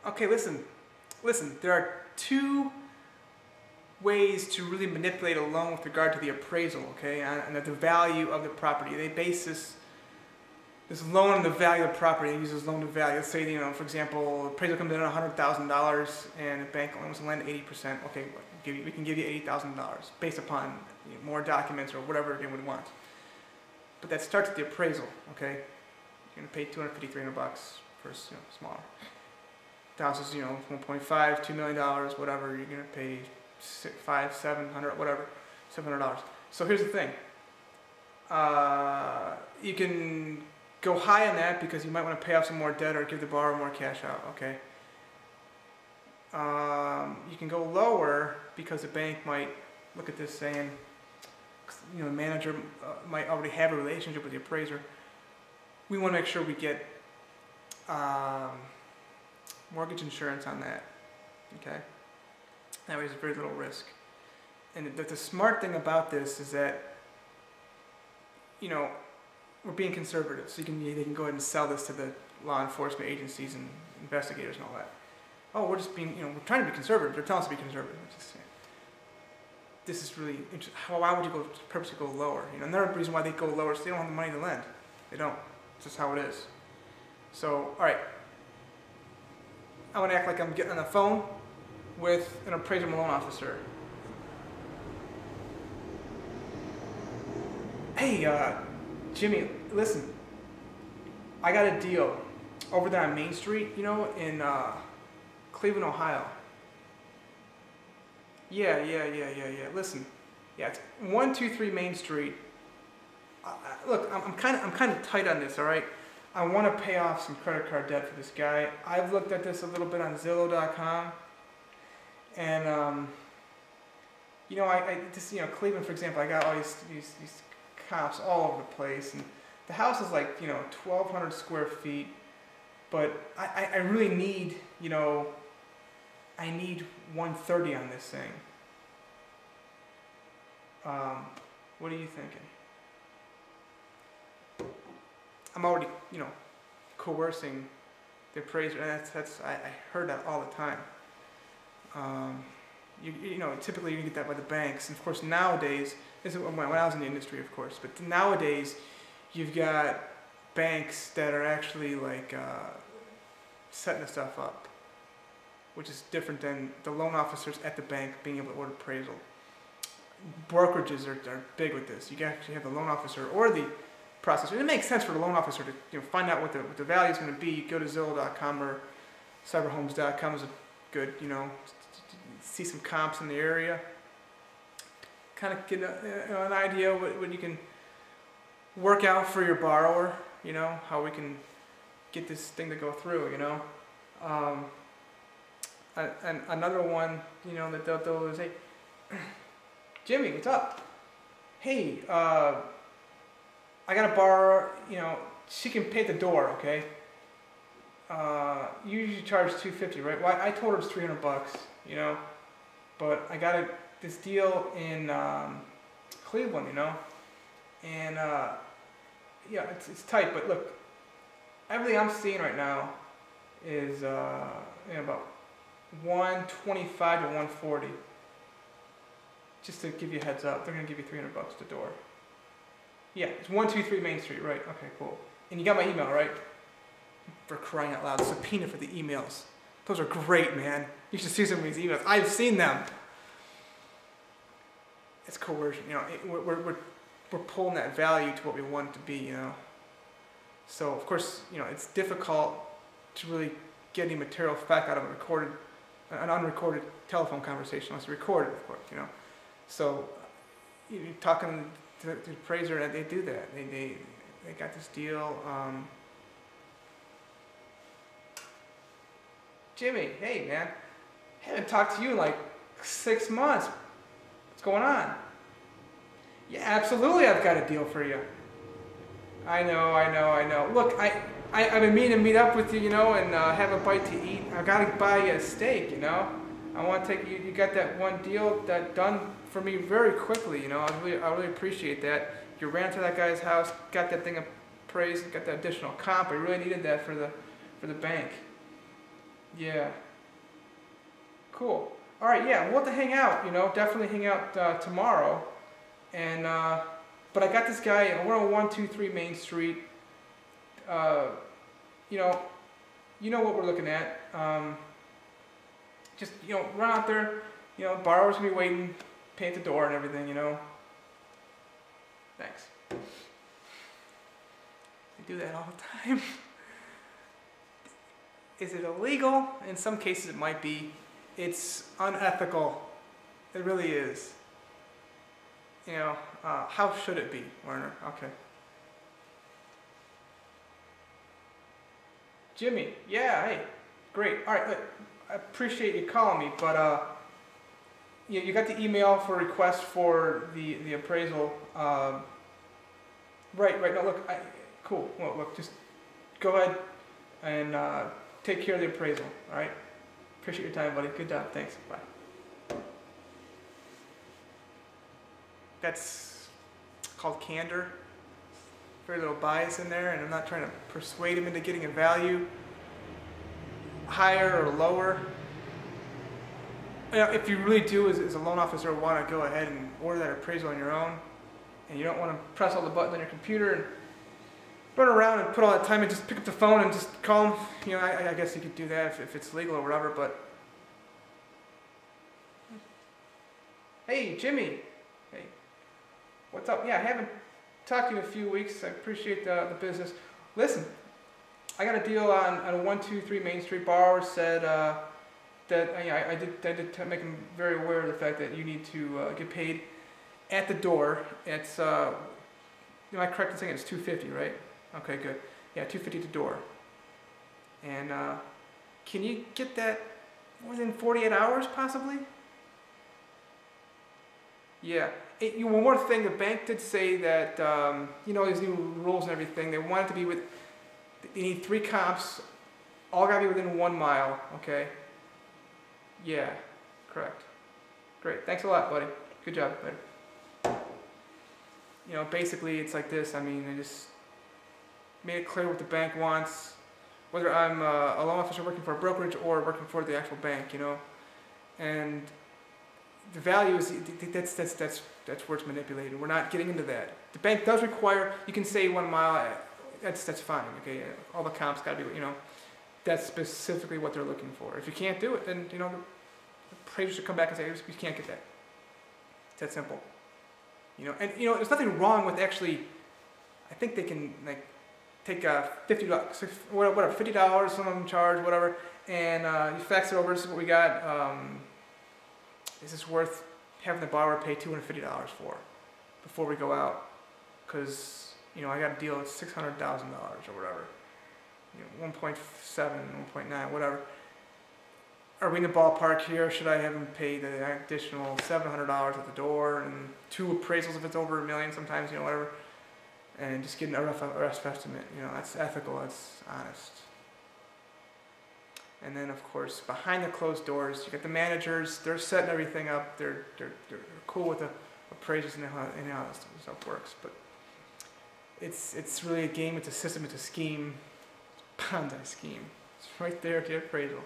Okay, listen. There are two ways to really manipulate a loan with regard to the appraisal, okay, and the value of the property. They base this loan on the value of the property. They use this loan to value. Let's say, for example, appraisal comes in at $100,000 and the bank only wants to lend 80%. Okay, we can give you $80,000 based upon more documents or whatever they would want. But that starts at the appraisal, okay? You're going to pay $250, $300 for smaller. The house is, $1.5, $2 million, whatever. You're going to pay $500, $700, whatever, $700. So here's the thing. You can go high on that because you might want to pay off some more debt or give the borrower more cash out, okay? You can go lower because the bank might look at this saying, the manager might already have a relationship with the appraiser. We want to make sure we get mortgage insurance on that, okay? That way there's very little risk. And the smart thing about this is that, we're being conservative, so they can go ahead and sell this to the law enforcement agencies and investigators and all that. Oh, we're just being, we're trying to be conservative. They're telling us to be conservative. This is really interesting. Why would you purposely go lower? Another reason why they go lower is they don't have the money to lend. They don't. It's just how it is. So, all right. I want to act like I'm getting on the phone with an appraiser and loan officer. Hey, Jimmy, listen. I got a deal over there on Main Street, in Cleveland, Ohio. Yeah. Listen, it's 123 Main Street. Look, I'm kind of tight on this. All right, I want to pay off some credit card debt for this guy. I've looked at this a little bit on Zillow.com, and I just Cleveland, for example. I got all these comps all over the place, and the house is like 1,200 square feet, but I really need I need 130 on this thing. What are you thinking? I'm already, coercing the appraiser, and I heard that all the time. Typically you get that by the banks, and of course nowadays, this is when I was in the industry, of course, but nowadays you've got banks that are actually setting the stuff up, which is different than the loan officers at the bank being able to order appraisal. Brokerages are big with this. You can actually have the loan officer or the processor. It makes sense for the loan officer to find out what the value is going to be. You go to Zillow.com or cyberhomes.com is a good, see some comps in the area. Kind of get an idea what you can work out for your borrower, how we can get this thing to go through, And another one, that they'll do is, hey, Jimmy, what's up? Hey, I got a borrower, she can pay at the door, okay? You usually charge $250, right? Well, I told her it's $300, but I got this deal in Cleveland, and it's tight, but look, everything I'm seeing right now is about 125 to 140. Just to give you a heads up, they're gonna give you $300 at the door. Yeah, it's 123 Main Street, right? Okay, cool. And you got my email, right? For crying out loud, subpoena for the emails. Those are great, man. You should see some of these emails. I've seen them. It's coercion, we're pulling that value to what we want it to be, So of course, it's difficult to really get any material fact out of an unrecorded telephone conversation unless you record it, of course, So you're talking to the appraiser, and they do that. They got this deal. Jimmy, hey man, I haven't talked to you in like 6 months. What's going on? Yeah, absolutely, I've got a deal for you. I know. Look, I've been meaning to meet up with you, and have a bite to eat. I gotta buy you a steak, I want to take you. You got that one deal that done for me very quickly, I really appreciate that. You ran to that guy's house, got that thing appraised, got that additional comp. I really needed that for the bank. Yeah. Cool. All right. Yeah. We'll have to hang out. You know, definitely hang out tomorrow. And but I got this guy. We're on 123 Main Street. Uh, you know, you know what we're looking at. Just run out there. You know, borrower's gonna be waiting, pay at the door and everything. You know. Thanks. They do that all the time. Is it illegal? In some cases, it might be. It's unethical. It really is. You know, how should it be, Werner? Okay. Jimmy, yeah, hey, great. All right, look, I appreciate you calling me, but you got the email for request for the appraisal. Right. No, look, cool. Well, look, just go ahead and take care of the appraisal. All right. Appreciate your time, buddy. Good job. Thanks. Bye. That's called candor. Very little bias in there, and I'm not trying to persuade him into getting a value higher or lower. You know, if you really do, as a loan officer, want to go ahead and order that appraisal on your own, and you don't want to press all the buttons on your computer and run around and put all that time and just pick up the phone and just call them, you know, I guess you could do that if it's legal or whatever, but... Hey, Jimmy. Hey. What's up? Yeah, I haven't talked to you in a few weeks. I appreciate the business. Listen, I got a deal on 123 Main Street. Borrower said that I did make him very aware of the fact that you need to get paid at the door. It's am I correct in saying it's $250, right? Okay, good. Yeah, $250 at the door. And can you get that within 48 hours, possibly? Yeah. One more thing, the bank did say that, you know, these new rules and everything, they want it to be they need 3 comps, all gotta be within 1 mile, okay? Yeah, correct. Great, thanks a lot, buddy. Good job, later. You know, basically it's like this, I mean, they just made it clear what the bank wants, whether I'm a loan officer working for a brokerage or working for the actual bank, you know? And the value is, that's where it's manipulated. We're not getting into that. The bank does require, you can say 1 mile, that's fine, okay? All the comps gotta be, you know, that's specifically what they're looking for. If you can't do it, then, you know, the appraiser should come back and say, you can't get that. It's that simple. You know, and, you know, there's nothing wrong with actually, I think they can, like, take $50, whatever, $50, some of them charge, whatever, and you fax it over, this is what we got. Is this worth having the borrower pay $250 for before we go out? Because, you know, I got a deal at $600,000 or whatever. You know, 1.7, 1.9, whatever. Are we in the ballpark here? Should I have him pay the additional $700 at the door and 2 appraisals if it's over $1 million sometimes, you know, whatever, and just get a rough estimate? You know, that's ethical, that's honest. And then, of course, behind the closed doors, you got the managers. They're setting everything up. They're cool with the appraisals and how this stuff works. But it's really a game. It's a system. It's a scheme. It's a Ponzi scheme. It's right there at the appraisal.